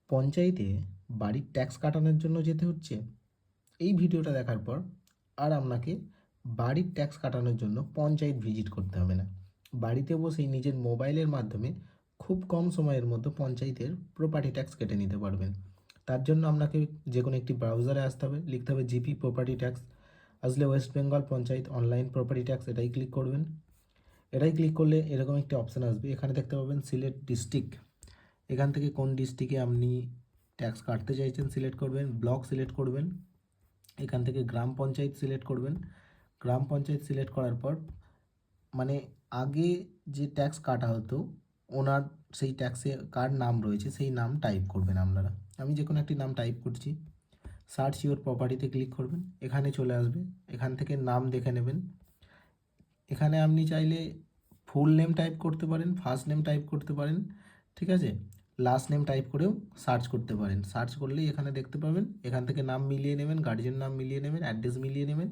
পঞ্চায়েতে বাড়ির ট্যাক্স কাটানোর জন্য যেতে হচ্ছে। এই ভিডিওটা দেখার পর আর আপনাকে বাড়ির ট্যাক্স কাটানোর জন্য পঞ্চায়েত ভিজিট করতে হবে না। বাড়িতে বসেই নিজের মোবাইলের মাধ্যমে খুব কম সময়ের মধ্যে পঞ্চায়েতের প্রপার্টি ট্যাক্স কেটে নিতে পারবেন। তার জন্য আপনাকে যে কোনো একটি ব্রাউজারে আসতে হবে, লিখতে হবে জিপি প্রপার্টি ট্যাক্স। আসলে West Bengal panchayat online property tax, এটাই ক্লিক করবেন। এটাই ক্লিক করলে এরকম একটি অপশান আসবে। এখানে দেখতে পাবেন সিলেক্ট ডিস্ট্রিক্ট। এখান থেকে কোন ডিস্ট্রিক্টে আপনি ট্যাক্স কাটতে চাইছেন সিলেক্ট করবেন, ব্লক সিলেক্ট করবেন, এখান থেকে গ্রাম পঞ্চায়েত সিলেক্ট করবেন। গ্রাম পঞ্চায়েত সিলেক্ট করার পর মানে আগে যে ট্যাক্স কাটা হতো ওনার সেই ট্যাক্সে কার নাম রয়েছে সেই নাম টাইপ করবেন আপনারা। আমি যে কোনো একটি নাম টাইপ করছি। সার্চ ইউর প্রপার্টিতে ক্লিক করবেন, এখানে চলে আসবে। এখান থেকে নাম দেখে নেবেন। এখানে আপনি চাইলে ফুল নেম টাইপ করতে পারেন, ফার্স্ট নেম টাইপ করতে পারেন, ঠিক আছে, লাস্ট নেম টাইপ করেও সার্চ করতে পারেন। সার্চ করলেই এখানে দেখতে পাবেন। এখান থেকে নাম মিলিয়ে নেবেন, গার্জিয়ান নাম মিলিয়ে নেবেন, অ্যাড্রেস মিলিয়ে নেবেন।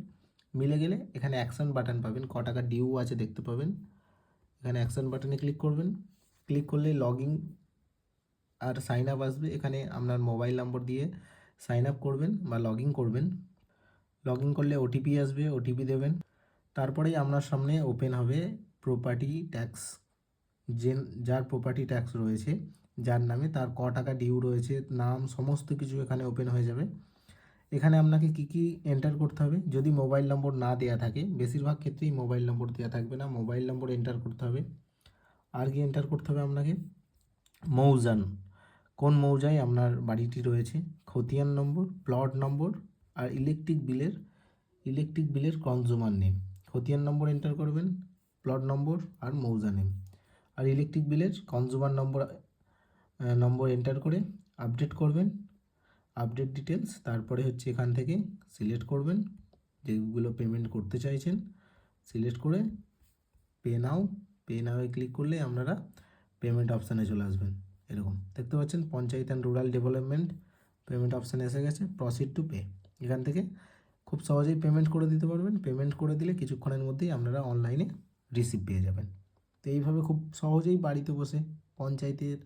মিলে গেলে এখানে অ্যাকশন বাটন পাবেন, ক টাকা ডিউ আছে দেখতে পাবেন। এখানে অ্যাকশন বাটনে ক্লিক করবেন। ক্লিক করলে লগইন আর সাইন আপ আসবে। এখানে আপনার মোবাইল নম্বর দিয়ে সাইন আপ করবেন বা লগইন করবেন। লগইন করলে ওটিপি আসবে, ওটিপি দেবেন। তারপরেই আপনার সামনে ওপেন হবে প্রপার্টি ট্যাক্স। যার প্রপার্টি ট্যাক্স রয়েছে, যার নামে তার ক টাকা ডিউ রয়েছে, নাম সমস্ত কিছু এখানে ওপেন হয়ে যাবে। এখানে আপনাকে কি এন্টার করতে হবে, যদি মোবাইল নম্বর না দেওয়া থাকে, বেশিরভাগ ক্ষেত্রেই মোবাইল নম্বর দেওয়া থাকবে না, মোবাইল নম্বর এন্টার করতে হবে। আর কি এন্টার করতে হবে আপনাকে, মৌজান, কোন মৌজায় আপনার বাড়িটি রয়েছে, খতিয়ান নম্বর, প্লট নম্বর আর ইলেকট্রিক বিলের কনজিউমার নেম। খতিয়ান নম্বর এন্টার করবেন, প্লট নম্বর আর মৌজা নেম, আর ইলেকট্রিক বিলের কনজিউমার নম্বর এন্টার করে আপডেট করবেন, আপডেট ডিটেলস। তারপরে হচ্ছে এখান থেকে সিলেক্ট করবেন যেগুলো পেমেন্ট করতে চাইছেন, সিলেক্ট করে পে নাওয়ে ক্লিক করলে আপনারা পেমেন্ট অপশানে চলে আসবেন। এরকম দেখতে পাচ্ছেন panchayat and rural development payment অপশানে এসে গেছে, প্রসিড টু পে। এখান থেকে খুব সহজেই পেমেন্ট করে দিতে পারবেন। পেমেন্ট করে দিলে কিছুক্ষণের মধ্যেই আপনারা অনলাইনে রিসিভ পেয়ে যাবেন। তো এইভাবে খুব সহজেই বাড়িতে বসে পঞ্চায়েতের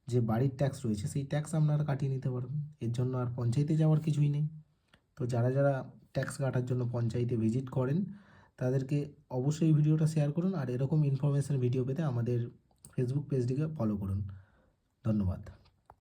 যে বাড়ির ট্যাক্স রয়েছে সেই ট্যাক্স আপনারা কাটিয়ে নিতে পারবেন। এর জন্য আর পঞ্চায়েতে যাওয়ার কিছুই নেই। তো যারা ট্যাক্স কাটার জন্য পঞ্চায়েতে ভিজিট করেন তাদেরকে অবশ্যই এই ভিডিওটা শেয়ার করুন, আর এরকম ইনফরমেশান ভিডিও পেতে আমাদের ফেসবুক পেজটিকে ফলো করুন। ধন্যবাদ।